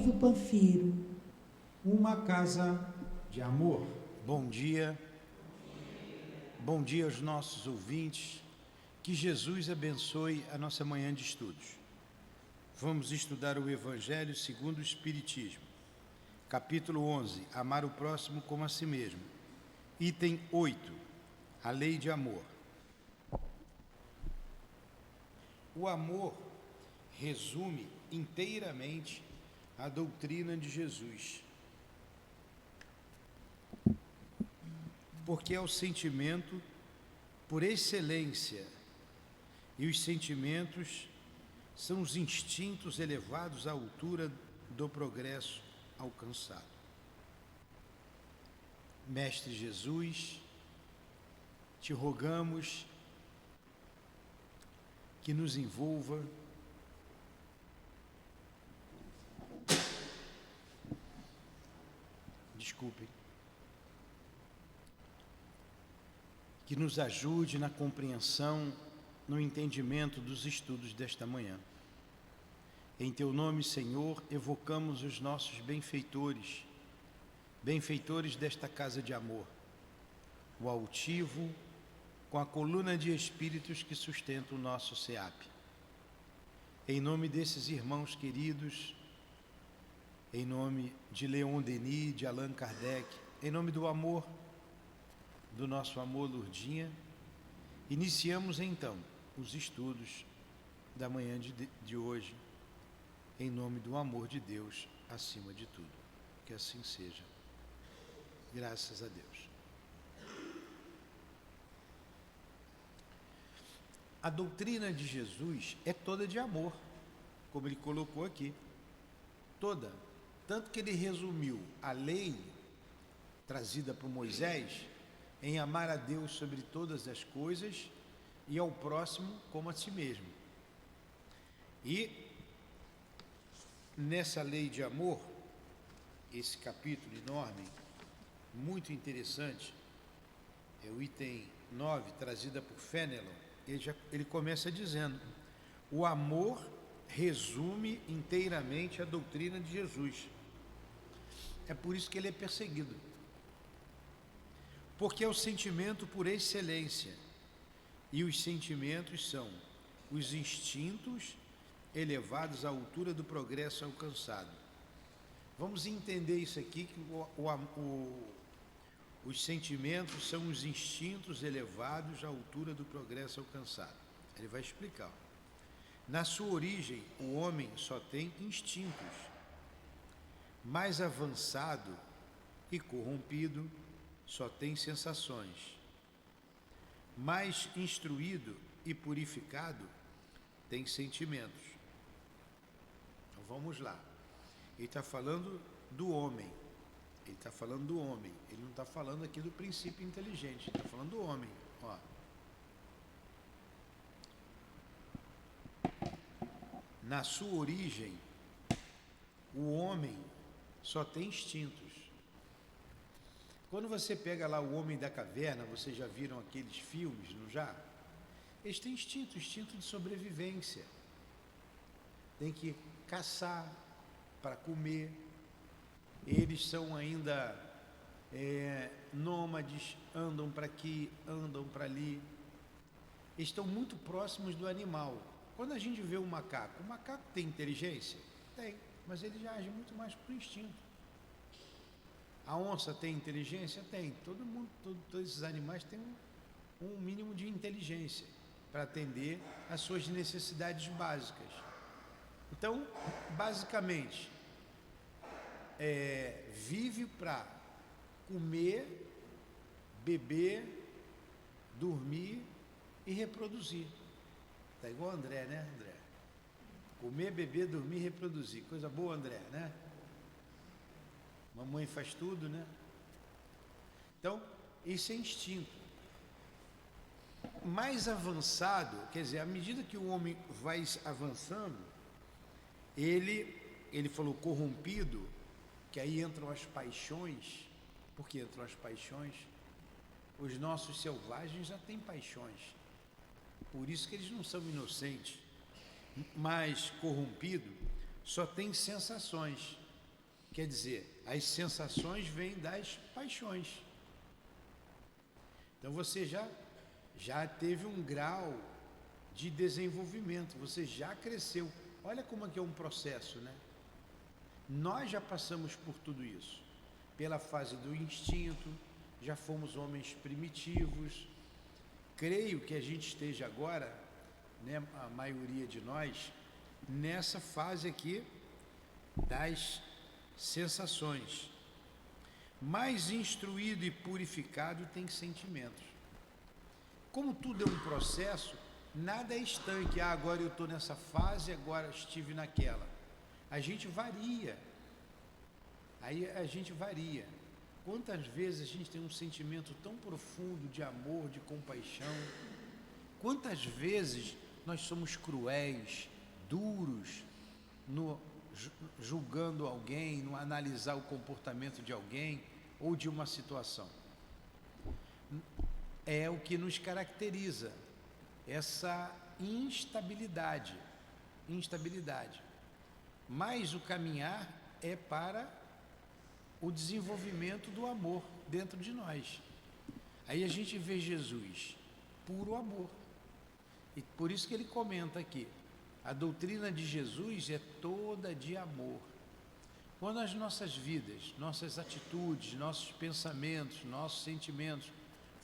Rodrigo Panfiro. Uma casa de amor. Bom dia aos nossos ouvintes, que Jesus abençoe a nossa manhã de estudos. Vamos estudar o Evangelho segundo o Espiritismo, capítulo 11, amar o próximo como a si mesmo, item 8, a lei de amor. O amor resume inteiramente a doutrina de Jesus, porque é o sentimento por excelência, e os sentimentos são os instintos elevados à altura do progresso alcançado. Mestre Jesus, te rogamos que nos envolva que nos ajude na compreensão, no entendimento dos estudos desta manhã. Em teu nome, Senhor, evocamos os nossos benfeitores desta casa de amor, o altivo, com a coluna de espíritos que sustenta o nosso SEAP. Em nome desses irmãos queridos, em nome de Leon Denis, de Allan Kardec, em nome do amor, do nosso amor Lourdinha, iniciamos então os estudos da manhã de hoje, em nome do amor de Deus acima de tudo. Que assim seja. Graças a Deus. A doutrina de Jesus é toda de amor, como ele colocou aqui. Toda. Tanto que ele resumiu a lei trazida por Moisés em amar a Deus sobre todas as coisas e ao próximo como a si mesmo. E nessa lei de amor, esse capítulo enorme, muito interessante, é o item 9, trazida por Fenelon. Ele começa dizendo: o amor resume inteiramente a doutrina de Jesus. É por isso que ele é perseguido, porque é o sentimento por excelência, e os sentimentos são os instintos elevados à altura do progresso alcançado. Vamos entender isso aqui, que os sentimentos são os instintos elevados à altura do progresso alcançado. Ele vai explicar. Na sua origem, o homem só tem instintos. Mais avançado e corrompido, só tem sensações. Mais instruído e purificado, tem sentimentos. Então vamos lá. Ele está falando do homem. Ele está falando do homem. Ele não está falando aqui do princípio inteligente. Ele está falando do homem. Ó. Na sua origem, o homem só tem instintos. Quando você pega lá o Homem da Caverna, vocês já viram aqueles filmes, não já? Eles têm instinto de sobrevivência. Tem que caçar para comer. Eles são ainda nômades, andam para aqui, andam para ali. Eles estão muito próximos do animal. Quando a gente vê o macaco tem inteligência? Tem, mas ele já age muito mais por instinto. A onça tem inteligência? Tem. Todos esses animais têm um mínimo de inteligência para atender às suas necessidades básicas. Então, basicamente, vive para comer, beber, dormir e reproduzir. Tá igual o André, né, André? Comer, beber, dormir e reproduzir. Coisa boa, André, né? Mamãe faz tudo, né? Então, isso é instinto. Mais avançado, quer dizer, à medida que o homem vai avançando, ele falou corrompido, que aí entram as paixões. Por que entram as paixões? Os nossos selvagens já têm paixões. Por isso que eles não são inocentes. Mas corrompido só tem sensações. Quer dizer, as sensações vêm das paixões. Então você já teve um grau de desenvolvimento, você já cresceu. Olha como é que é um processo, né? Nós já passamos por tudo isso, pela fase do instinto, já fomos homens primitivos. Creio que a gente esteja agora, né, a maioria de nós, nessa fase aqui das sensações. Mais instruído e purificado tem sentimentos. Como tudo é um processo, nada é estanque. Agora eu estou nessa fase, agora estive naquela. A gente varia. Aí a gente varia. Quantas vezes a gente tem um sentimento tão profundo de amor, de compaixão? Quantas vezes nós somos cruéis, duros, julgando alguém, no analisar o comportamento de alguém ou de uma situação? É o que nos caracteriza, essa instabilidade. Mas o caminhar é para o desenvolvimento do amor dentro de nós. Aí a gente vê Jesus, puro amor. E por isso que ele comenta aqui, a doutrina de Jesus é toda de amor. Quando as nossas vidas, nossas atitudes, nossos pensamentos, nossos sentimentos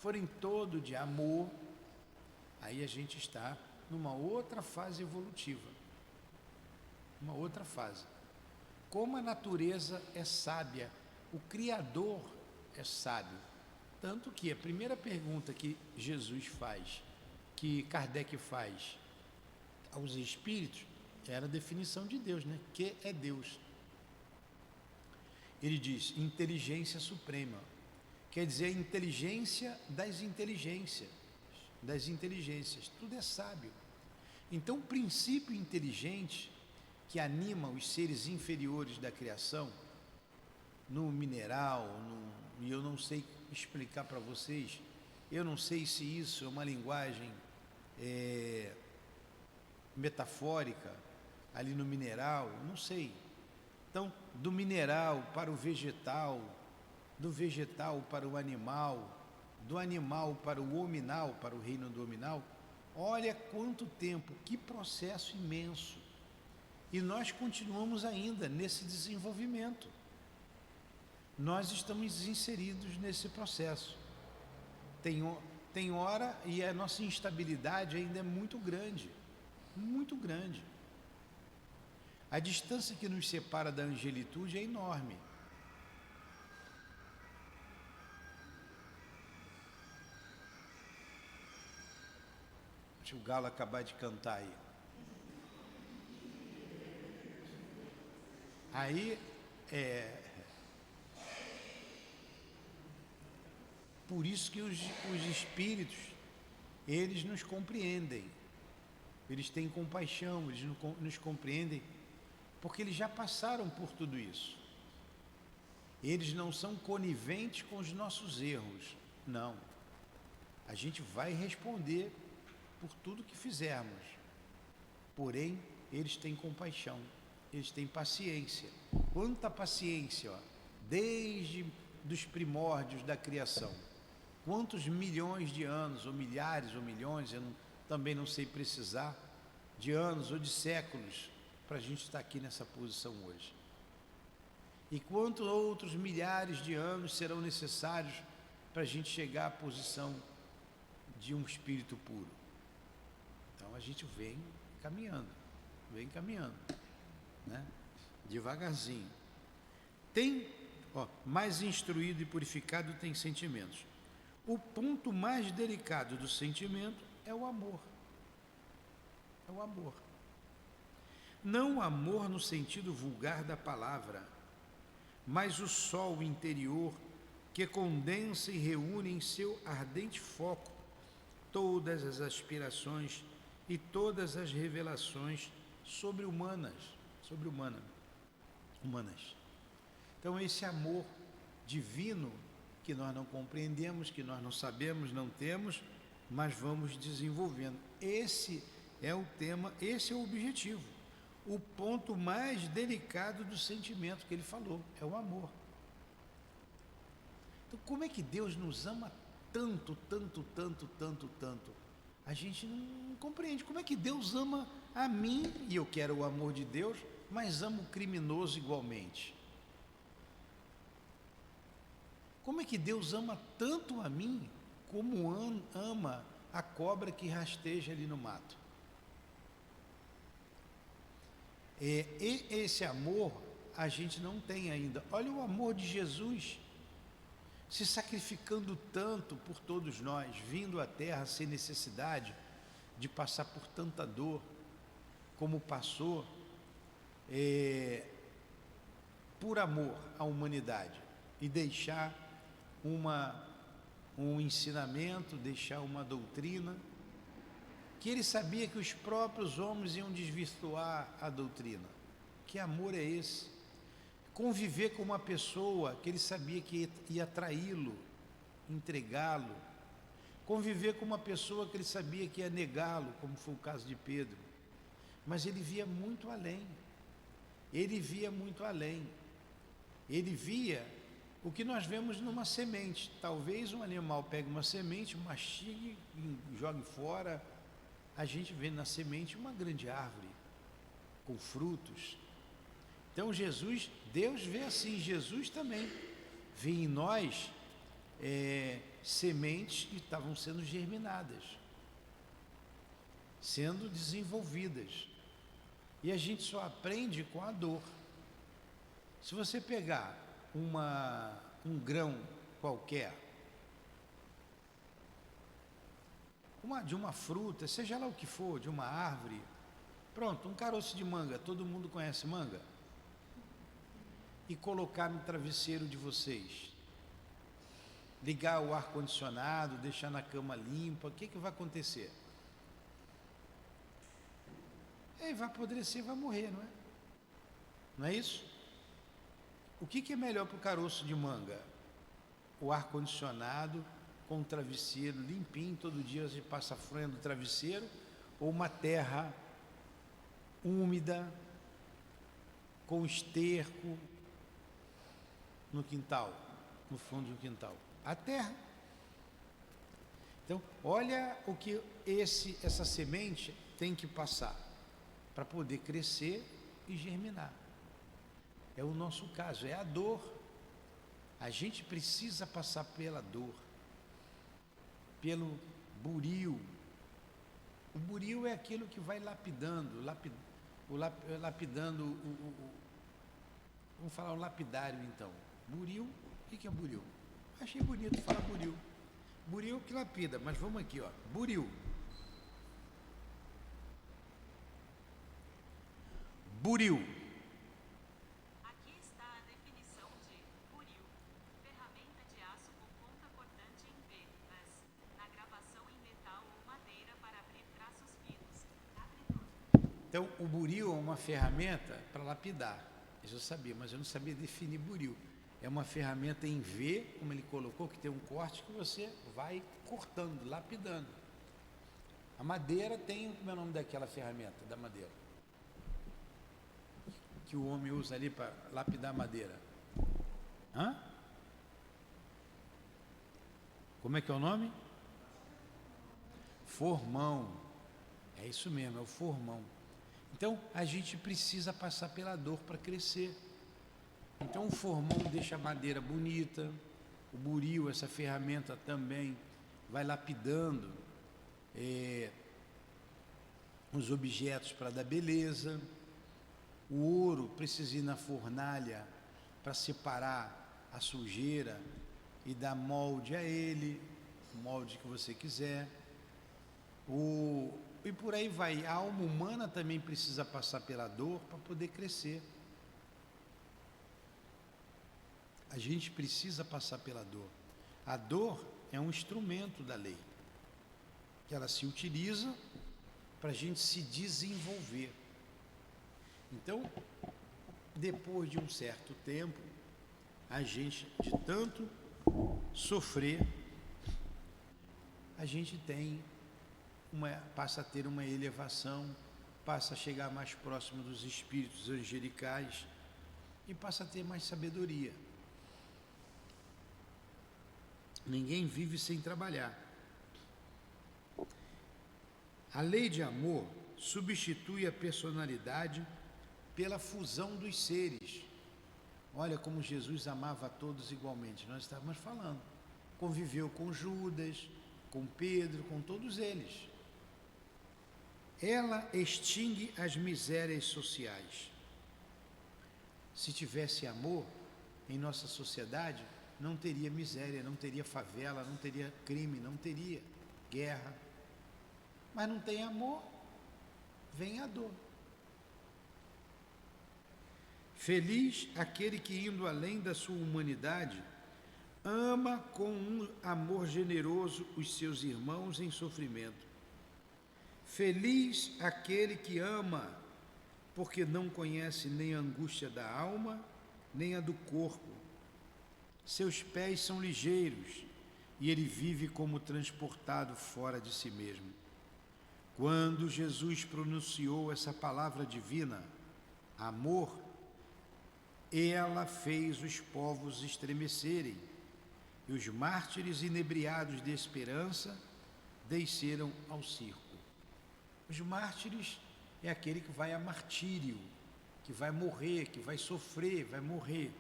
forem todo de amor, aí a gente está numa outra fase evolutiva. Uma outra fase. Como a natureza é sábia, o Criador é sábio. Tanto que a primeira pergunta que Jesus faz, que Kardec faz aos espíritos, era a definição de Deus, né? Que é Deus? Ele diz, inteligência suprema. Quer dizer, a inteligência das inteligências. Tudo é sábio. Então, o princípio inteligente que anima os seres inferiores da criação, no mineral, e eu não sei explicar para vocês, eu não sei se isso é uma linguagem metafórica, ali no mineral, não sei. Então, do mineral para o vegetal, do vegetal para o animal, do animal para o hominal, para o reino do hominal, olha quanto tempo, que processo imenso. E nós continuamos ainda nesse desenvolvimento. Nós estamos inseridos nesse processo. Tem hora e a nossa instabilidade ainda é muito grande, muito grande. A distância que nos separa da angelitude é enorme. Deixa o galo acabar de cantar aí. Aí, por isso que os espíritos, eles nos compreendem, eles têm compaixão, eles nos compreendem, porque eles já passaram por tudo isso. Eles não são coniventes com os nossos erros, não. A gente vai responder por tudo que fizermos, porém, eles têm compaixão. Eles têm paciência. Quanta paciência, ó, desde dos primórdios da criação. Quantos milhões de anos, ou milhares, ou milhões, também não sei precisar, de anos ou de séculos, para a gente estar aqui nessa posição hoje. E quantos outros milhares de anos serão necessários para a gente chegar à posição de um espírito puro? Então a gente vem caminhando, né? Devagarzinho. Mais instruído e purificado tem sentimentos. O ponto mais delicado do sentimento é o amor. É o amor. Não o amor no sentido vulgar da palavra, mas o sol interior que condensa e reúne em seu ardente foco todas as aspirações e todas as revelações humanas. Então esse amor divino que nós não compreendemos, que nós não sabemos, não temos, mas vamos desenvolvendo. Esse é o tema, esse é o objetivo. o ponto mais delicado do sentimento que ele falou, é o amor. Então, como é que Deus nos ama tanto, tanto, tanto, tanto, tanto? A gente não compreende. Como é que Deus ama a mim, e eu quero o amor de Deus, mas amo o criminoso igualmente? Como é que Deus ama tanto a mim, como ama a cobra que rasteja ali no mato? E esse amor a gente não tem ainda. Olha o amor de Jesus, se sacrificando tanto por todos nós, vindo à terra sem necessidade de passar por tanta dor, como passou, por amor à humanidade, e deixar um ensinamento, deixar uma doutrina, que ele sabia que os próprios homens iam desvirtuar a doutrina. Que amor é esse? Conviver com uma pessoa que ele sabia que ia traí-lo, entregá-lo. Conviver com uma pessoa que ele sabia que ia negá-lo, como foi o caso de Pedro. Mas ele via muito além. Ele via muito além. Ele via o que nós vemos numa semente. Talvez um animal pegue uma semente, mastigue e jogue fora. A gente vê na semente uma grande árvore, com frutos. Então Deus vê assim, Jesus também vê em nós sementes que estavam sendo germinadas, sendo desenvolvidas. E a gente só aprende com a dor. Se você pegar um grão qualquer, de uma fruta, seja lá o que for, de uma árvore, pronto, um caroço de manga, todo mundo conhece manga? E colocar no travesseiro de vocês, ligar o ar-condicionado, deixar na cama limpa, o que vai acontecer? Vai apodrecer, vai morrer, não é? Não é isso? O que é melhor para o caroço de manga? O ar-condicionado com o travesseiro limpinho, todo dia você passa fronha do travesseiro, ou uma terra úmida, com esterco no quintal, no fundo do quintal? A terra. Então, olha o que essa semente tem que passar para poder crescer e germinar. É o nosso caso, é a dor. A gente precisa passar pela dor, pelo buril. O buril é aquilo que vai lapidando, vamos falar o lapidário então. Buril, o que é buril? Achei bonito falar buril. Buril que lapida, mas vamos aqui, ó. Buril. Buril. Aqui está a definição de buril: ferramenta de aço com ponta cortante em V, mas na gravação em metal ou madeira para abrir traços finos. Então, o buril é uma ferramenta para lapidar. Isso eu sabia, mas eu não sabia definir buril. É uma ferramenta em V, como ele colocou, que tem um corte que você vai cortando, lapidando. A madeira tem, como é o nome daquela ferramenta da madeira? Que o homem usa ali para lapidar a madeira. Hã? Como é que é o nome? Formão. É isso mesmo, é o formão. Então, a gente precisa passar pela dor para crescer. Então, o formão deixa a madeira bonita, o buril, essa ferramenta também, vai lapidando os objetos para dar beleza. O ouro precisa ir na fornalha para separar a sujeira e dar molde a ele, o molde que você quiser. E por aí vai. A alma humana também precisa passar pela dor para poder crescer. A gente precisa passar pela dor. A dor é um instrumento da lei, que ela se utiliza para a gente se desenvolver. Então, depois de um certo tempo, a gente, de tanto sofrer, a gente passa a ter uma elevação passa a chegar mais próximo dos espíritos angelicais e passa a ter mais sabedoria. Ninguém vive sem trabalhar. A lei de amor substitui a personalidade pela fusão dos seres. Olha como Jesus amava a todos igualmente. Nós estávamos falando. Conviveu com Judas, com Pedro, com todos eles. Ela extingue as misérias sociais. Se tivesse amor em nossa sociedade, não teria miséria, não teria favela, não teria crime, não teria guerra. Mas não tem amor, vem a dor. Feliz aquele que, indo além da sua humanidade, ama com um amor generoso os seus irmãos em sofrimento. Feliz aquele que ama, porque não conhece nem a angústia da alma, nem a do corpo. Seus pés são ligeiros e ele vive como transportado fora de si mesmo. Quando Jesus pronunciou essa palavra divina, amor, ela fez os povos estremecerem, e os mártires inebriados de esperança desceram ao circo. Os mártires é aquele que vai a martírio, que vai morrer, que vai sofrer, vai morrer.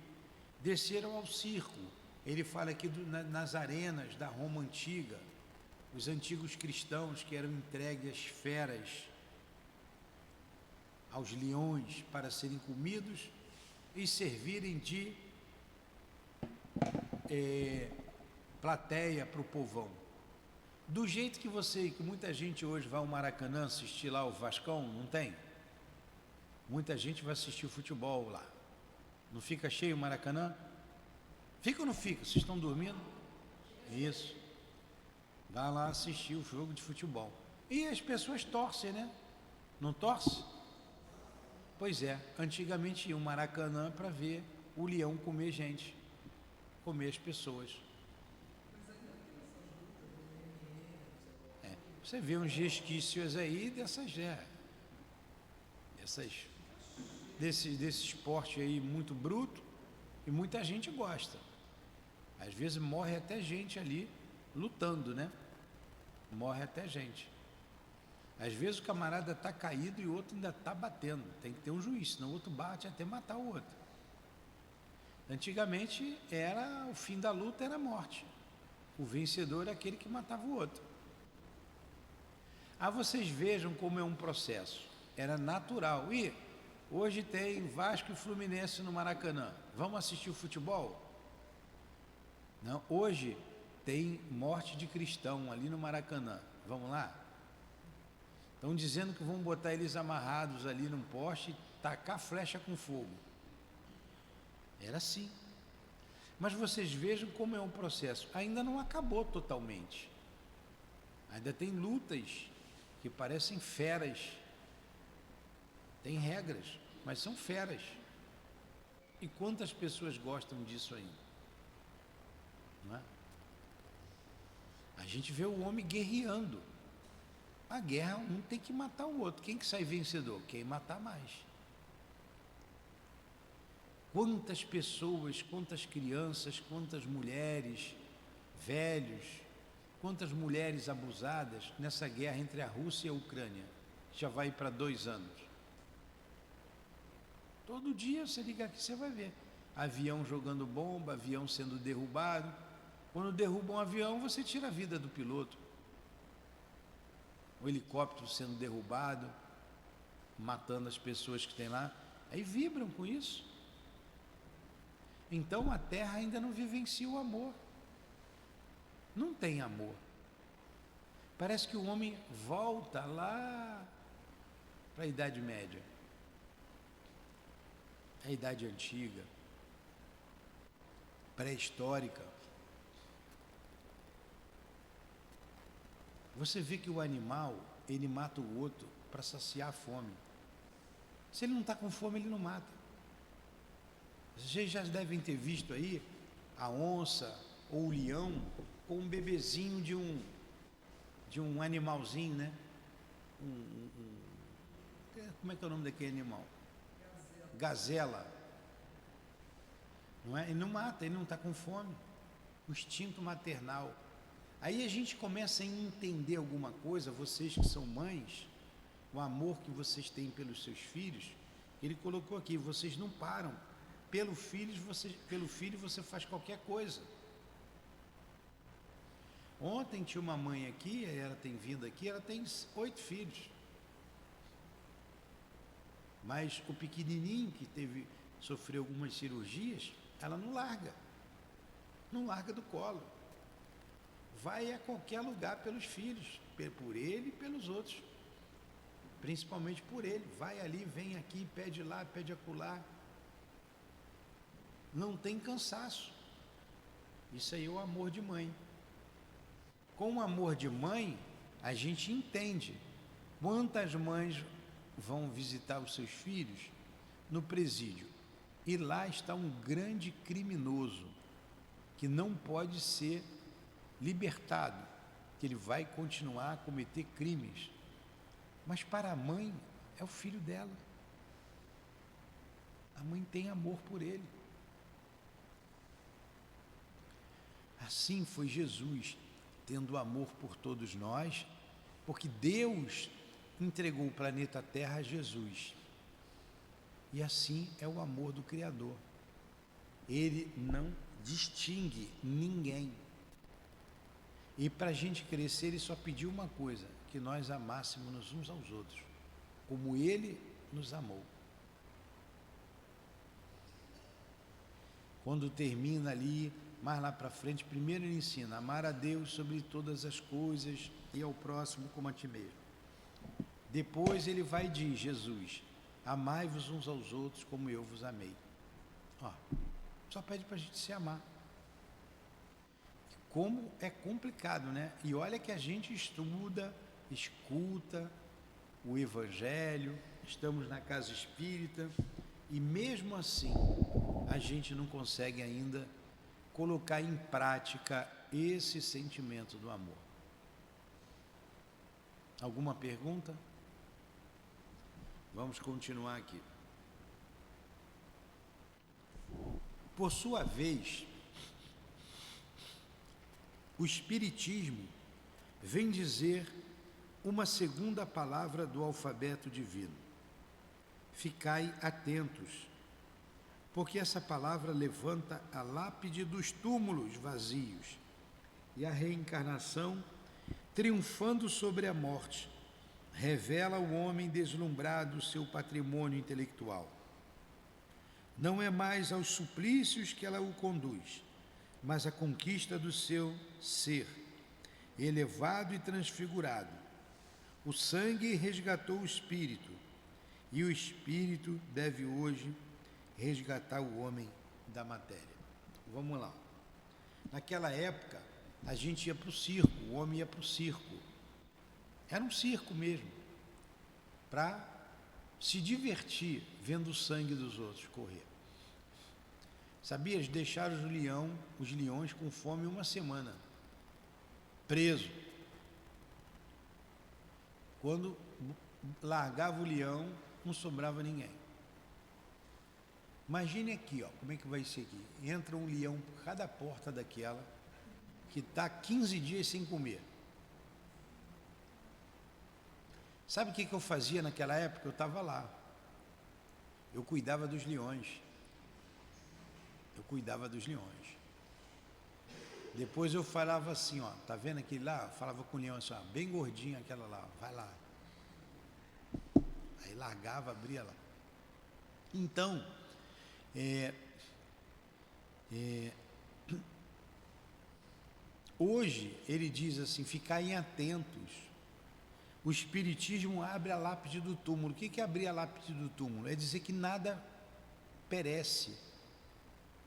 Desceram ao circo. Ele fala aqui nas arenas da Roma antiga, os antigos cristãos que eram entregues às feras, aos leões, para serem comidos e servirem de plateia para o povão. Do jeito que muita gente hoje vai ao Maracanã assistir lá o Vascão, não tem? Muita gente vai assistir o futebol lá. Não fica cheio o Maracanã? Fica ou não fica? Vocês estão dormindo? Isso. Vai lá assistir o jogo de futebol. E as pessoas torcem, né? Não torce? Pois é, antigamente ia o Maracanã para ver o leão comer gente, comer as pessoas. Você vê uns resquícios aí desse esporte aí muito bruto, e muita gente gosta. Às vezes morre até gente ali lutando, né? Morre até gente. Às vezes o camarada está caído e o outro ainda está batendo. Tem que ter um juiz, senão o outro bate até matar o outro. Antigamente o fim da luta era a morte. O vencedor é aquele que matava o outro. Vocês vejam como é um processo. Era natural. E hoje tem Vasco e Fluminense no Maracanã. Vamos assistir o futebol? Não, hoje tem morte de cristão ali no Maracanã. Vamos lá? Estão dizendo que vão botar eles amarrados ali num poste e tacar flecha com fogo. Era assim. Mas vocês vejam como é um processo. Ainda não acabou totalmente. Ainda tem lutas que parecem feras. Tem regras, mas são feras. E quantas pessoas gostam disso ainda? Não é? A gente vê o homem guerreando. A guerra, um tem que matar o outro. Quem que sai vencedor? Quem matar mais. Quantas pessoas, quantas crianças, quantas mulheres, velhos, quantas mulheres abusadas nessa guerra entre a Rússia e a Ucrânia, que já vai para 2 anos. Todo dia você liga aqui, você vai ver. Avião jogando bomba, avião sendo derrubado. Quando derruba um avião, você tira a vida do piloto. O helicóptero sendo derrubado, matando as pessoas que tem lá. Aí vibram com isso. Então a Terra ainda não vivencia o amor. Não tem amor. Parece que o homem volta lá para a Idade Média, a Idade Antiga, pré-histórica. Você vê que o animal, ele mata o outro para saciar a fome. Se ele não está com fome, ele não mata. Vocês já devem ter visto aí a onça ou o leão com um bebezinho de um animalzinho, né? Como é que é o nome daquele animal? Gazela. Não é? Ele não mata, ele não está com fome. O instinto maternal. Aí a gente começa a entender alguma coisa, vocês que são mães, o amor que vocês têm pelos seus filhos. Ele colocou aqui, vocês não param. Pelo filho você faz qualquer coisa. Ontem tinha uma mãe aqui, ela tem vindo aqui, ela tem 8 filhos. Mas o pequenininho que sofreu algumas cirurgias, ela não larga do colo. Vai a qualquer lugar pelos filhos, por ele e pelos outros. Principalmente por ele. Vai ali, vem aqui, pede lá, pede acolá. Não tem cansaço. Isso aí é o amor de mãe. Com o amor de mãe, a gente entende. Quantas mães vão visitar os seus filhos no presídio? E lá está um grande criminoso que não pode ser libertado, que ele vai continuar a cometer crimes. Mas para a mãe, é o filho dela. A mãe tem amor por ele. Assim foi Jesus, tendo amor por todos nós, porque Deus entregou o planeta Terra a Jesus. E assim é o amor do Criador. Ele não distingue ninguém. E para a gente crescer, ele só pediu uma coisa, que nós amássemos uns aos outros, como ele nos amou. Quando termina ali, mais lá para frente, primeiro ele ensina a amar a Deus sobre todas as coisas e ao próximo como a ti mesmo. Depois ele vai e diz, Jesus, amai-vos uns aos outros como eu vos amei. Só pede para a gente se amar. Como é complicado, né? E olha que a gente estuda, escuta o Evangelho, estamos na casa espírita, e mesmo assim a gente não consegue ainda colocar em prática esse sentimento do amor. Alguma pergunta? Vamos continuar aqui. Por sua vez, o Espiritismo vem dizer uma segunda palavra do alfabeto divino. Ficai atentos, porque essa palavra levanta a lápide dos túmulos vazios e a reencarnação, triunfando sobre a morte, revela ao homem deslumbrado o seu patrimônio intelectual. Não é mais aos suplícios que ela o conduz, mas à conquista do seu ser, elevado e transfigurado. O sangue resgatou o espírito, e o espírito deve hoje resgatar o homem da matéria. Vamos lá. Naquela época, a gente ia para o circo, o homem ia para o circo. Era um circo mesmo, para se divertir vendo o sangue dos outros correr. Sabias? Deixaram os leões com fome 1 semana, preso. Quando largava o leão, não sobrava ninguém. Imagine aqui, como é que vai ser aqui? Entra um leão por cada porta daquela, que está 15 dias sem comer. Sabe o que eu fazia naquela época? Eu estava lá. Eu cuidava dos leões. Depois eu falava assim, tá vendo aquele lá? Eu falava com o leão assim, bem gordinho aquela lá, vai lá. Aí largava, abria lá. Então, hoje ele diz assim, ficai atentos. O Espiritismo abre a lápide do túmulo. O que é abrir a lápide do túmulo? É dizer que nada perece,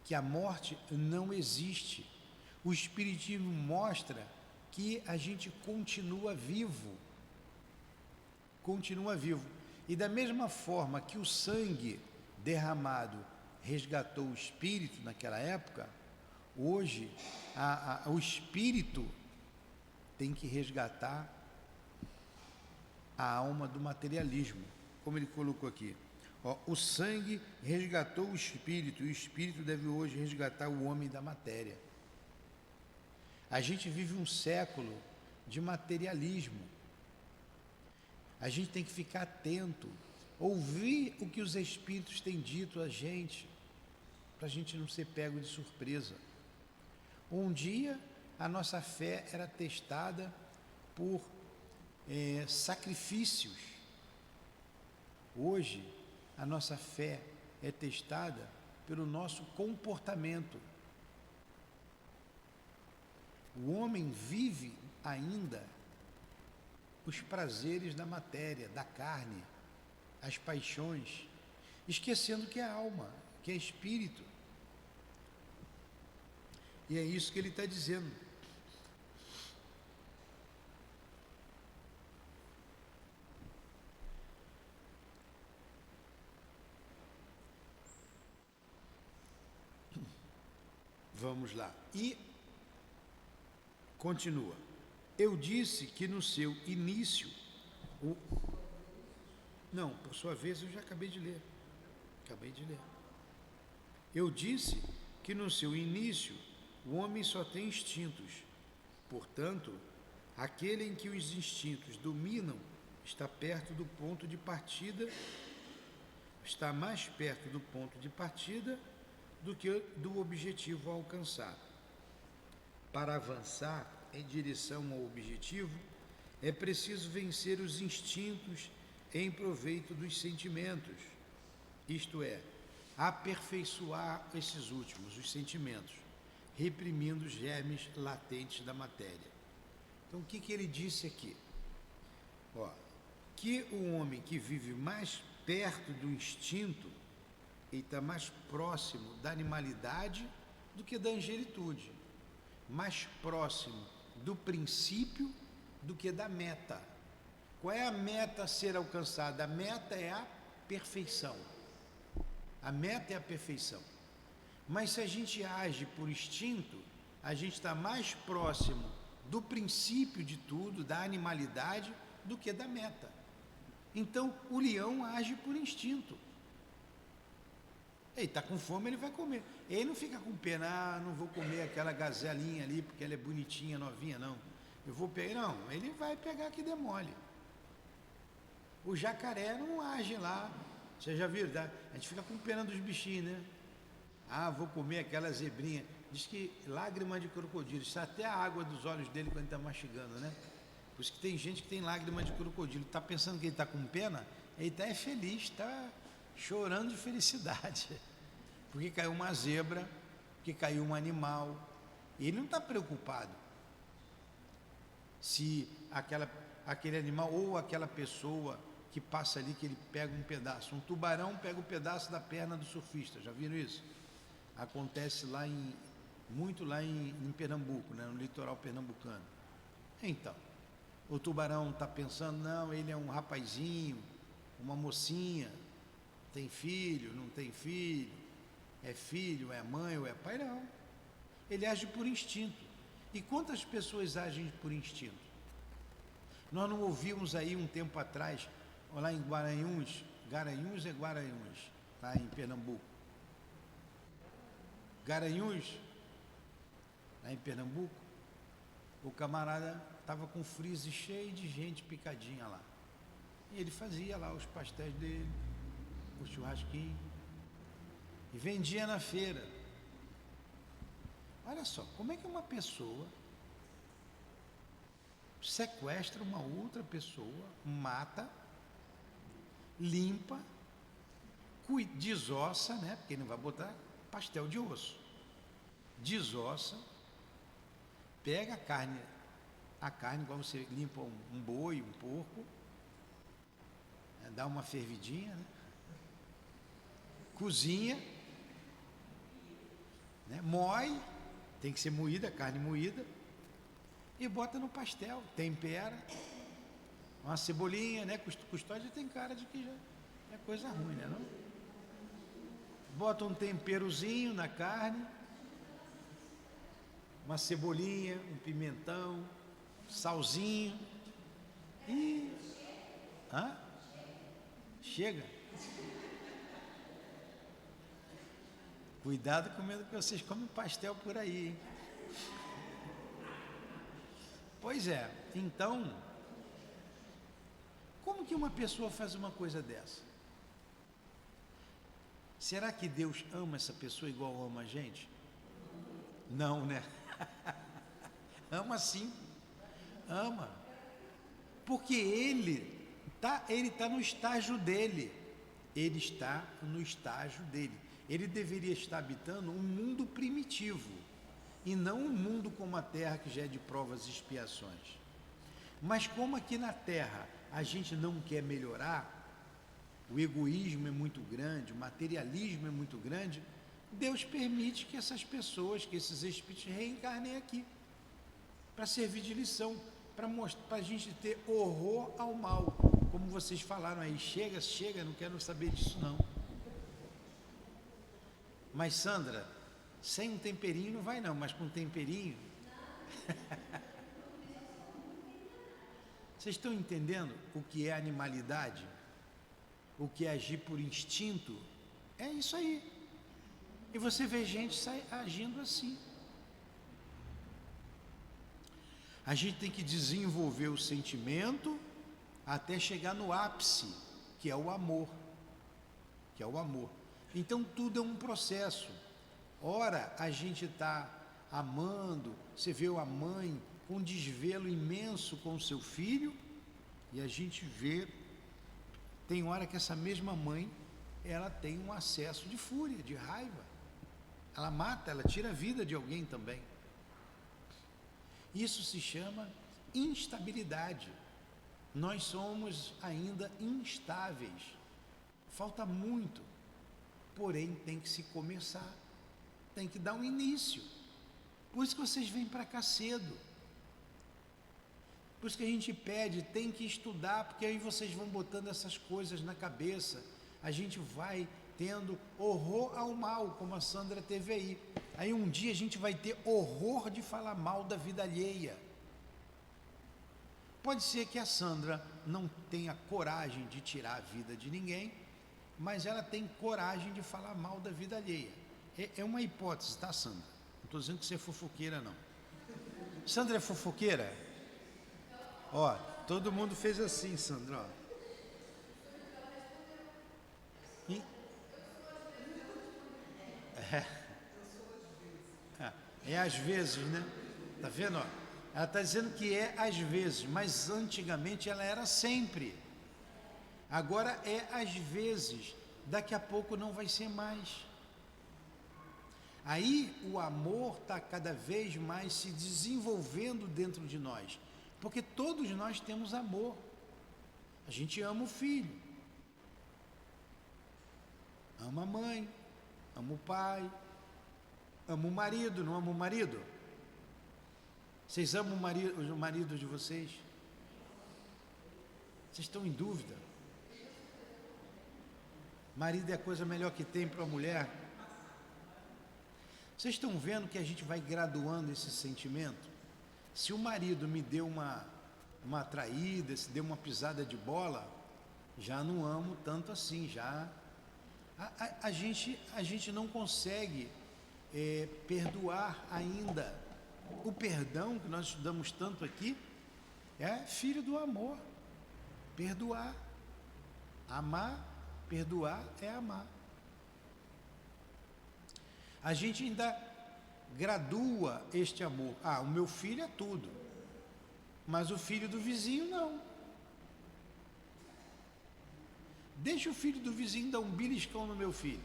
que a morte não existe. O Espiritismo mostra que a gente continua vivo. E da mesma forma que o sangue derramado resgatou o espírito naquela época, hoje o espírito tem que resgatar a alma do materialismo, como ele colocou aqui. Ó, o sangue resgatou o espírito, e o espírito deve hoje resgatar o homem da matéria. A gente vive um século de materialismo. A gente tem que ficar atento, ouvir o que os espíritos têm dito a gente, para a gente não ser pego de surpresa. Um dia a nossa fé era testada por sacrifícios. Hoje a nossa fé é testada pelo nosso comportamento. O homem vive ainda os prazeres da matéria, da carne, as paixões, esquecendo que é alma, que é espírito. E é isso que ele está dizendo. Vamos lá. E continua. Eu disse que no seu início, não, por sua vez eu já acabei de ler. Eu disse que no seu início o homem só tem instintos. Portanto, aquele em que os instintos dominam está perto do ponto de partida, está mais perto do ponto de partida do que do objetivo a alcançar. Para avançar em direção ao objetivo, é preciso vencer os instintos em proveito dos sentimentos, isto é, aperfeiçoar esses últimos, os sentimentos, reprimindo os germes latentes da matéria. Então, o que ele disse aqui? Que o homem que vive mais perto do instinto, ele está mais próximo da animalidade do que da angelitude, mais próximo do princípio do que da meta. Qual é a meta a ser alcançada? A meta é a perfeição. A meta é a perfeição. Mas se a gente age por instinto, a gente está mais próximo do princípio de tudo, da animalidade, do que da meta. Então, o leão age por instinto. Ele está com fome, ele vai comer. Ele não fica com pena, não vou comer aquela gazelinha ali, porque ela é bonitinha, novinha, não. Eu vou pegar, não, ele vai pegar que demole. O jacaré não age lá. Você já viu? A gente fica com pena dos bichinhos, né? Ah, vou comer aquela zebrinha. Diz que lágrima de crocodilo, está até a água dos olhos dele quando ele está mastigando, né? Por isso que tem gente que tem lágrima de crocodilo. Está pensando que ele está com pena? Ele está feliz, está chorando de felicidade. Porque caiu uma zebra, porque caiu um animal. E ele não está preocupado se aquele animal ou aquela pessoa que passa ali, que ele pega um pedaço. Um tubarão pega um pedaço da perna do surfista. Já viram isso? Acontece muito lá em Pernambuco, né, no litoral pernambucano. Então, o tubarão está pensando, não, ele é um rapazinho, uma mocinha, tem filho, não tem filho, é mãe ou é pai? Não. Ele age por instinto. E quantas pessoas agem por instinto? Nós não ouvimos aí um tempo atrás, lá em Garanhuns, lá em Pernambuco. Garanhuns, lá em Pernambuco, o camarada estava com o freezer cheio de gente picadinha lá. E ele fazia lá os pastéis dele, o churrasquinho, e vendia na feira. Olha só, como é que uma pessoa sequestra uma outra pessoa, mata, limpa, desossa, né? Porque ele não vai botar pastel de osso. Desossa, pega a carne igual você limpa um boi, um porco, né? Dá uma fervidinha, né? Cozinha, né? Moe, tem que ser moída, carne moída, e bota no pastel, tempera, uma cebolinha, né? Custódia tem cara de que já é coisa ruim, né? Não? Bota um temperozinho na carne, uma cebolinha, um pimentão, salzinho e... Chega. Cuidado com medo que vocês comem pastel por aí, hein? Pois é, então, como que uma pessoa faz uma coisa dessa? Será que Deus ama essa pessoa igual ama a gente? Não, né? Ama sim, ama. Porque ele está no estágio dele. Ele está no estágio dele. Ele deveria estar habitando um mundo primitivo, e não um mundo como a Terra, que já é de provas e expiações. Mas como aqui na Terra a gente não quer melhorar, o egoísmo é muito grande, o materialismo é muito grande, Deus permite que essas pessoas, que esses espíritos reencarnem aqui, para servir de lição, para a gente ter horror ao mal. Como vocês falaram aí, chega, não quero saber disso não. Mas Sandra, sem um temperinho não vai não, mas com um temperinho... Vocês estão entendendo o que é animalidade? O que é agir por instinto? É isso aí. E você vê gente agindo assim. A gente tem que desenvolver o sentimento até chegar no ápice, que é o amor. Que é o amor. Então tudo é um processo. Ora a gente está amando, você vê a mãe com um desvelo imenso com o seu filho, e a gente vê, tem hora que essa mesma mãe, ela tem um acesso de fúria, de raiva, ela mata, ela tira a vida de alguém também. Isso se chama instabilidade. Nós somos ainda instáveis, falta muito, porém tem que se começar, tem que dar um início. Por isso que vocês vêm para cá cedo. Por isso que a gente pede, tem que estudar, porque aí vocês vão botando essas coisas na cabeça, a gente vai tendo horror ao mal, como a Sandra teve aí. Aí um dia a gente vai ter horror de falar mal da vida alheia. Pode ser que a Sandra não tenha coragem de tirar a vida de ninguém, mas ela tem coragem de falar mal da vida alheia. É uma hipótese, tá, Sandra? Não estou dizendo que você é fofoqueira, não. Sandra é fofoqueira? Ó, todo mundo fez assim, Sandra, ó. É às vezes, né? Tá vendo, ó? Ela está dizendo que é às vezes, mas antigamente ela era sempre. Agora é às vezes, daqui a pouco não vai ser mais. Aí o amor está cada vez mais se desenvolvendo dentro de nós, porque todos nós temos amor. A gente ama o filho, ama a mãe, ama o pai, ama o marido, não ama o marido? Vocês amam o marido de vocês? Vocês estão em dúvida? Marido é a coisa melhor que tem para a mulher. Vocês estão vendo que a gente vai graduando esse sentimento? Se o marido me deu uma traída, se deu uma pisada de bola, já não amo tanto assim, já... A gente não consegue perdoar ainda. O perdão que nós estudamos tanto aqui é filho do amor. Perdoar, amar, perdoar é amar. A gente ainda gradua este amor. O meu filho é tudo, mas o filho do vizinho não. Deixa o filho do vizinho dar um beliscão no meu filho.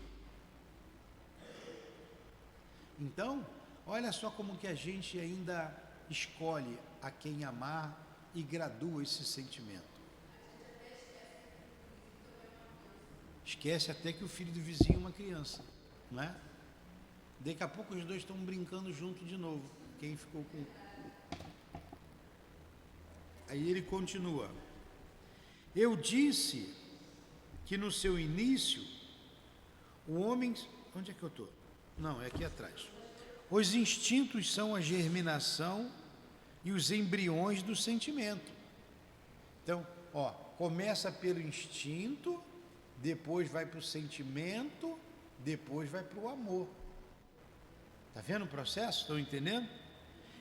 Então, olha só como que a gente ainda escolhe a quem amar e gradua esse sentimento. Esquece até que o filho do vizinho é uma criança, não é? Daqui a pouco os dois estão brincando junto de novo. Quem ficou com... Aí ele continua. Eu disse que no seu início, o homem... Onde é que eu estou? Não, é aqui atrás. Os instintos são a germinação e os embriões do sentimento. Então, começa pelo instinto, depois vai para o sentimento, depois vai para o amor. Está vendo o processo? Estão entendendo?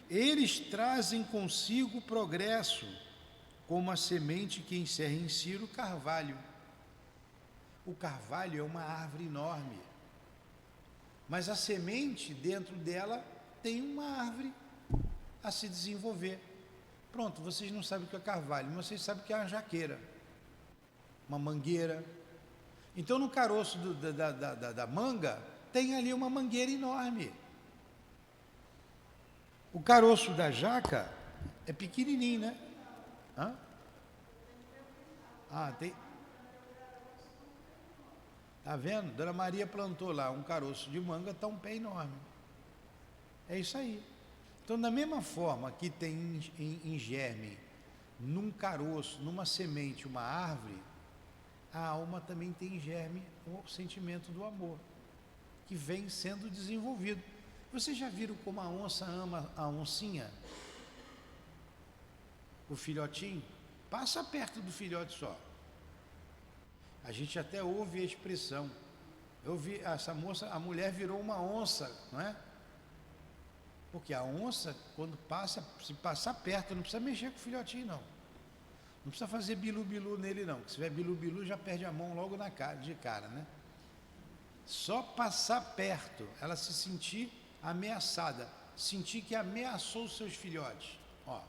Eles trazem consigo o progresso, como a semente que encerra em si o carvalho. O carvalho é uma árvore enorme, mas a semente dentro dela tem uma árvore a se desenvolver. Pronto, vocês não sabem o que é carvalho, mas vocês sabem o que é uma jaqueira, uma mangueira. Então no caroço da manga tem ali uma mangueira enorme. O caroço da jaca é pequenininho, né? Hã? Ah, tem. Tá vendo? Dona Maria plantou lá um caroço de manga, está um pé enorme. É isso aí. Então, da mesma forma que tem em germe, num caroço, numa semente, uma árvore, a alma também tem em germe o sentimento do amor, que vem sendo desenvolvido. Vocês já viram como a onça ama a oncinha? O filhotinho? Passa perto do filhote só. A gente até ouve a expressão. Eu vi essa moça, a mulher virou uma onça, não é? Porque a onça, quando passa, se passar perto, não precisa mexer com o filhotinho, não. Não precisa fazer bilu-bilu nele, não. Se tiver bilu-bilu, já perde a mão logo de cara, né? Só passar perto, ela se sentir ameaçada, sentir que ameaçou os seus filhotes. Ó.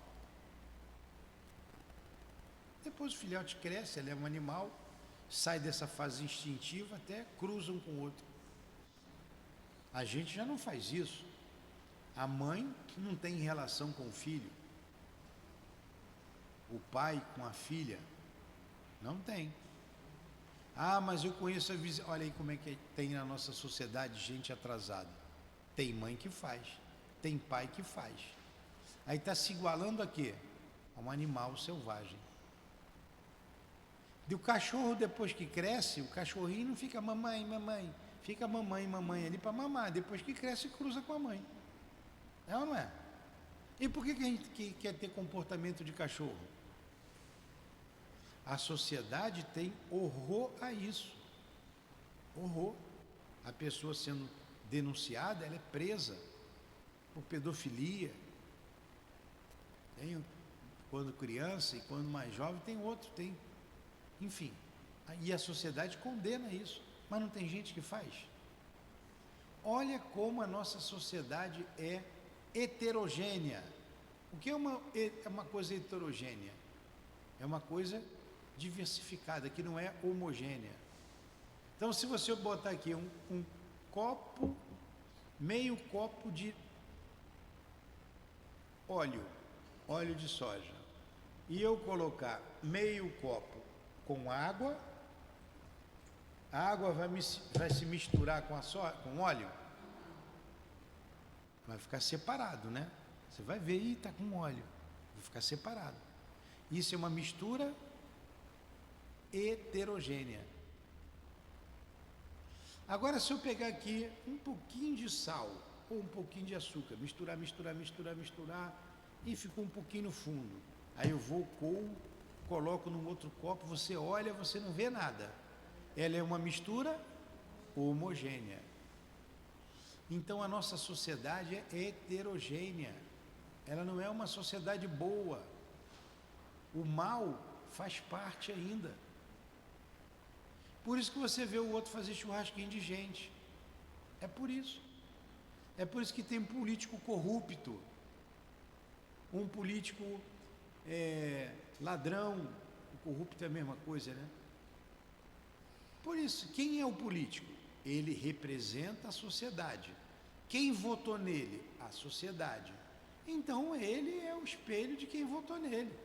Depois o filhote cresce, ele é um animal, sai dessa fase instintiva, até cruza um com o outro. A gente já não faz isso. A mãe não tem relação com o filho. O pai com a filha. Não tem. Ah, mas eu conheço a vizinha. Olha aí como é que tem na nossa sociedade gente atrasada. Tem mãe que faz. Tem pai que faz. Aí está se igualando a quê? A um animal selvagem. E o cachorro, depois que cresce, o cachorrinho não fica mamãe, mamãe. Fica mamãe, mamãe ali para mamar. Depois que cresce, cruza com a mãe. É ou não é? E por que a gente quer ter comportamento de cachorro? A sociedade tem horror a isso. Horror. A pessoa sendo denunciada, ela é presa por pedofilia. Tem, quando criança e quando mais jovem, tem outro, tem. Enfim. E a sociedade condena isso. Mas não tem gente que faz. Olha como a nossa sociedade é heterogênea. O que é uma coisa heterogênea? É uma coisa diversificada, que não é homogênea. Então, se você botar aqui um copo, meio copo de óleo de soja, e eu colocar meio copo com água, a água vai se misturar com com óleo? Vai ficar separado, né? Você vai ver, está com óleo, vai ficar separado. Isso é uma mistura heterogênea. Agora, se eu pegar aqui um pouquinho de sal ou um pouquinho de açúcar, misturar, e ficou um pouquinho no fundo. Aí eu vou, coloco num outro copo, você olha, você não vê nada. Ela é uma mistura homogênea. Então a nossa sociedade é heterogênea. Ela não é uma sociedade boa. O mal faz parte ainda. Por isso que você vê o outro fazer churrasquinho de gente. É por isso. É por isso que tem político corrupto. Um político ladrão. O corrupto é a mesma coisa, né? Por isso, quem é o político? Ele representa a sociedade. Quem votou nele? A sociedade. Então ele é o espelho de quem votou nele.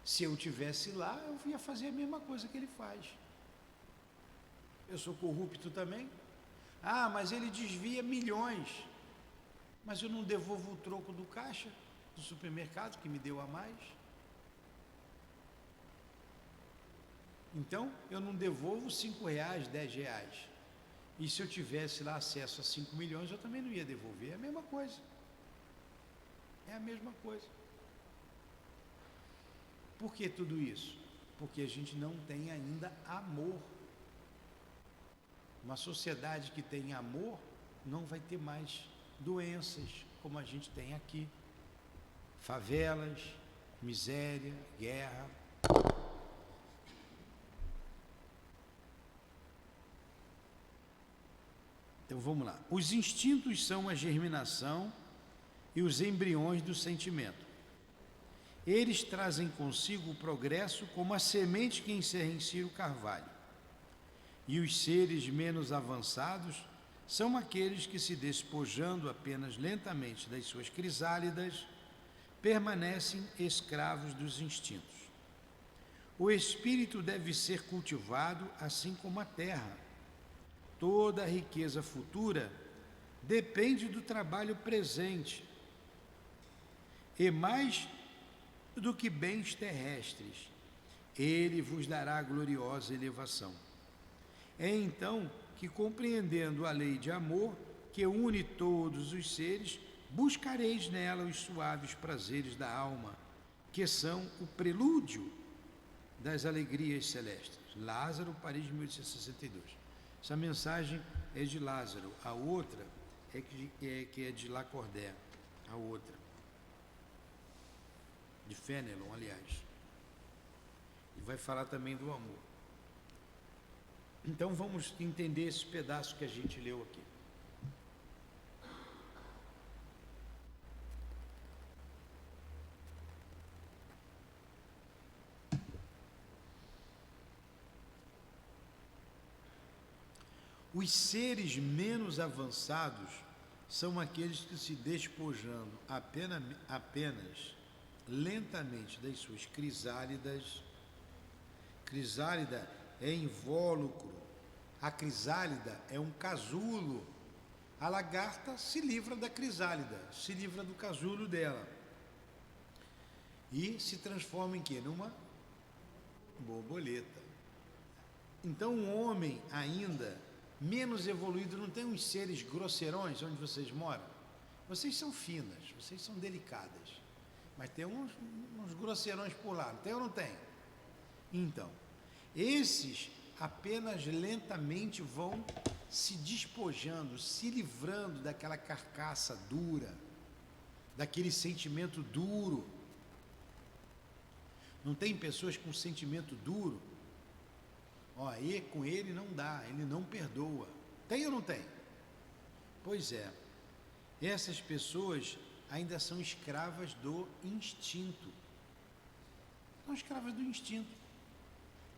Se eu estivesse lá, eu ia fazer a mesma coisa que ele faz. Eu sou corrupto também. Ah, mas ele desvia milhões. Mas eu não devolvo o troco do caixa do supermercado que me deu a mais. Então, eu não devolvo R$5, R$10. E se eu tivesse lá acesso a 5 milhões, eu também não ia devolver. É a mesma coisa. É a mesma coisa. Por que tudo isso? porque a gente não tem ainda amor. Uma sociedade que tem amor não vai ter mais doenças como a gente tem aqui. Favelas, miséria, guerra. Então vamos lá. Os instintos são a germinação e os embriões do sentimento. Eles trazem consigo o progresso como a semente que encerra em si o carvalho. E os seres menos avançados são aqueles que, se despojando apenas lentamente das suas crisálidas, permanecem escravos dos instintos. O espírito deve ser cultivado assim como a terra. Toda a riqueza futura depende do trabalho presente, e mais do que bens terrestres, ele vos dará gloriosa elevação. É então que, compreendendo a lei de amor que une todos os seres, buscareis nela os suaves prazeres da alma, que são o prelúdio das alegrias celestes. Lázaro, Paris, 1862. Essa mensagem é de Lázaro, a outra é de Lacordaire, a outra, de Fénelon, aliás. E vai falar também do amor. Então vamos entender esse pedaço que a gente leu aqui. Os seres menos avançados são aqueles que, se despojando apenas lentamente das suas crisálidas. Crisálida é invólucro, a crisálida é um casulo. A lagarta se livra da crisálida, se livra do casulo dela e se transforma em quê? Numa borboleta. Então um homem ainda menos evoluído, não tem uns seres grosseirões onde vocês moram? Vocês são finas, vocês são delicadas, mas tem uns grosseirões por lá, tem ou não tem? Então, esses apenas lentamente vão se despojando, se livrando daquela carcaça dura, daquele sentimento duro. Não tem pessoas com sentimento duro? E com ele não dá, ele não perdoa. Tem ou não tem? Pois é, essas pessoas ainda são escravas do instinto. São escravas do instinto.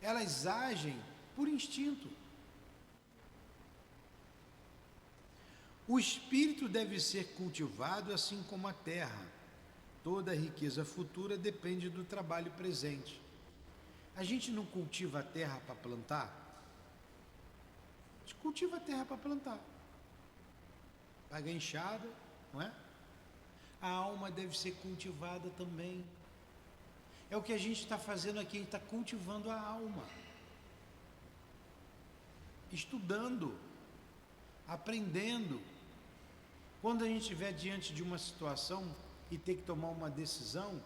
Elas agem por instinto. O espírito deve ser cultivado assim como a terra. Toda a riqueza futura depende do trabalho presente. A gente não cultiva a terra para plantar? A gente cultiva a terra para plantar. Paga enxada, não é? A alma deve ser cultivada também. É o que a gente está fazendo aqui, a gente está cultivando a alma. Estudando, aprendendo. Quando a gente estiver diante de uma situação e ter que tomar uma decisão,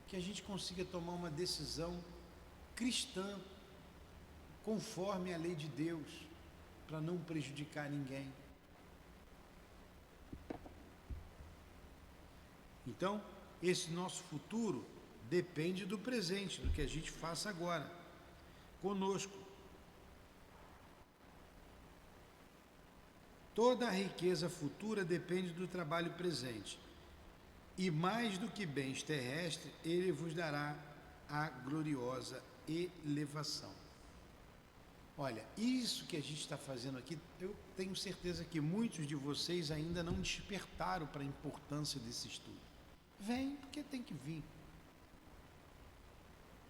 que a gente consiga tomar uma decisão cristã, conforme a lei de Deus, para não prejudicar ninguém. Então, esse nosso futuro depende do presente, do que a gente faça agora, conosco. Toda a riqueza futura depende do trabalho presente. E mais do que bens terrestres, ele vos dará a gloriosa elevação. Olha, isso que a gente está fazendo aqui, eu tenho certeza que muitos de vocês ainda não despertaram para a importância desse estudo. Vem, porque tem que vir.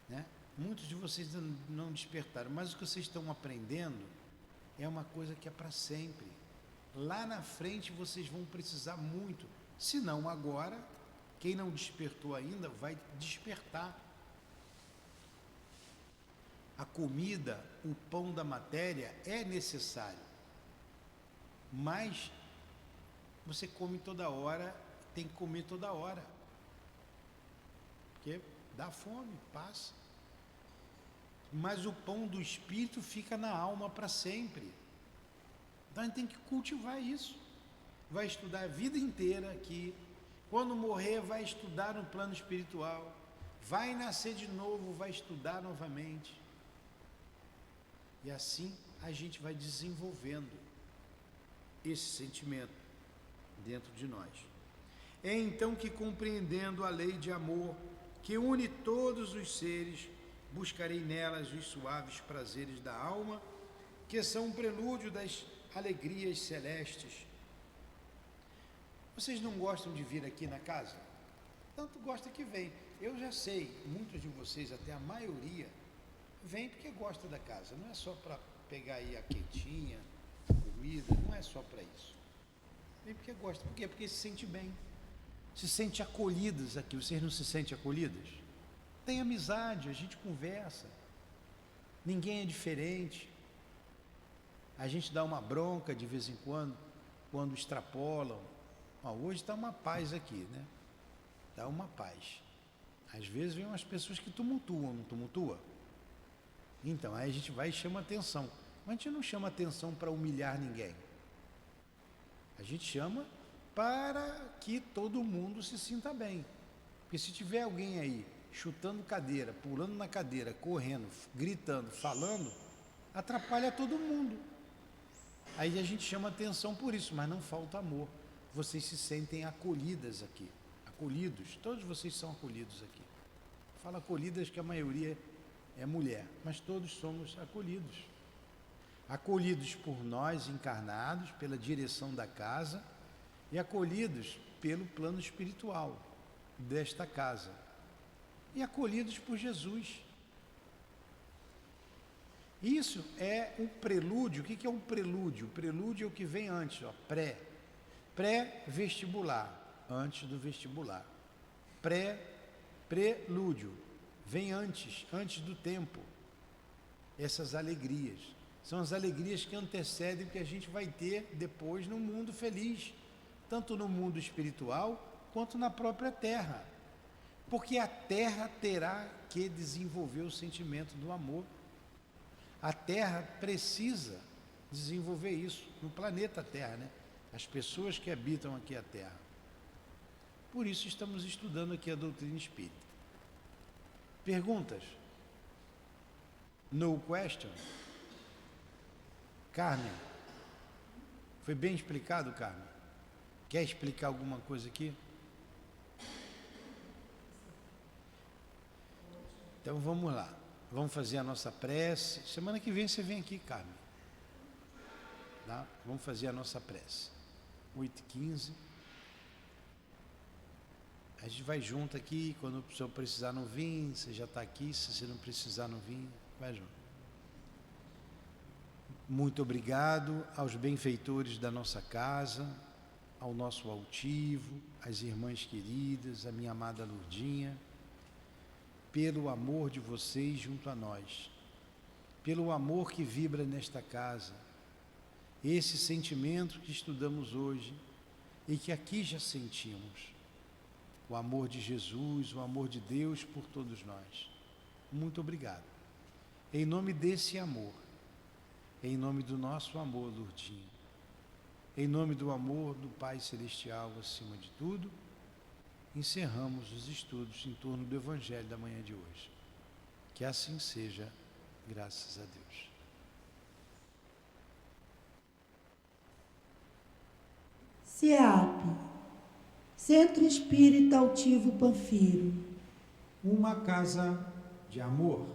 Né? Muitos de vocês não despertaram, mas o que vocês estão aprendendo é uma coisa que é para sempre. Lá na frente vocês vão precisar muito, se não agora, quem não despertou ainda vai despertar. A comida, o pão da matéria é necessário, mas você come toda hora, tem que comer toda hora, porque dá fome, passa. mas o pão do Espírito fica na alma para sempre. Então a gente tem que cultivar isso. Vai estudar a vida inteira aqui. Quando morrer, vai estudar no plano espiritual. Vai nascer de novo, vai estudar novamente. E assim a gente vai desenvolvendo esse sentimento dentro de nós. É então que, compreendendo a lei de amor que une todos os seres, buscarei nelas os suaves prazeres da alma, que são um prelúdio das alegrias celestes. Vocês não gostam de vir aqui na casa? Tanto gosta que vem. Eu já sei, muitos de vocês, até a maioria, vem porque gosta da casa. Não é só para pegar aí a quentinha, a comida, não é só para isso. Vem porque gosta. Por quê? Porque se sente bem. Se sente acolhidas aqui. Vocês não se sentem acolhidas? Tem amizade, a gente conversa. Ninguém é diferente. A gente dá uma bronca de vez em quando extrapolam. Hoje está uma paz aqui, né? Está uma paz. Às vezes vem umas pessoas que tumultuam, não tumultua? Então, aí a gente vai e chama atenção. Mas a gente não chama atenção para humilhar ninguém. A gente chama para que todo mundo se sinta bem. Porque se tiver alguém aí chutando cadeira, pulando na cadeira, correndo, gritando, falando, atrapalha todo mundo. Aí a gente chama atenção por isso, mas não falta amor. Vocês se sentem acolhidas aqui. Acolhidos, todos vocês são acolhidos aqui. Fala acolhidas que a maioria é mulher, mas todos somos acolhidos. Acolhidos por nós encarnados, pela direção da casa, e acolhidos pelo plano espiritual desta casa, e acolhidos por Jesus. Isso é um prelúdio. O que é um prelúdio? O prelúdio é o que vem antes, pré-vestibular, antes do vestibular. Prelúdio, vem antes do tempo. Essas alegrias, são as alegrias que antecedem o que a gente vai ter depois no mundo feliz, tanto no mundo espiritual, quanto na própria terra. Porque a terra terá que desenvolver o sentimento do amor. A terra precisa desenvolver isso, no planeta Terra, né? As pessoas que habitam aqui a terra. Por isso estamos estudando aqui a doutrina espírita. Perguntas? No question? Carmen? Foi bem explicado, Carmen? Quer explicar alguma coisa aqui? Então vamos lá. Vamos fazer a nossa prece. Semana que vem você vem aqui, Carmen. Tá? Vamos fazer a nossa prece. 8h15. A gente vai junto aqui. Quando o senhor precisar não vir, você já está aqui. Se você não precisar não vir, vai junto. Muito obrigado aos benfeitores da nossa casa, ao nosso altivo, às irmãs queridas, a minha amada Lourdinha, pelo amor de vocês junto a nós, pelo amor que vibra nesta casa, esse sentimento que estudamos hoje e que aqui já sentimos, o amor de Jesus, o amor de Deus por todos nós. Muito obrigado. Em nome desse amor, em nome do nosso amor, Lourdinha, em nome do amor do Pai Celestial acima de tudo, encerramos os estudos em torno do Evangelho da manhã de hoje. Que assim seja, graças a Deus. CEAP, Centro Espírita Altivo Panfiro. Uma casa de amor.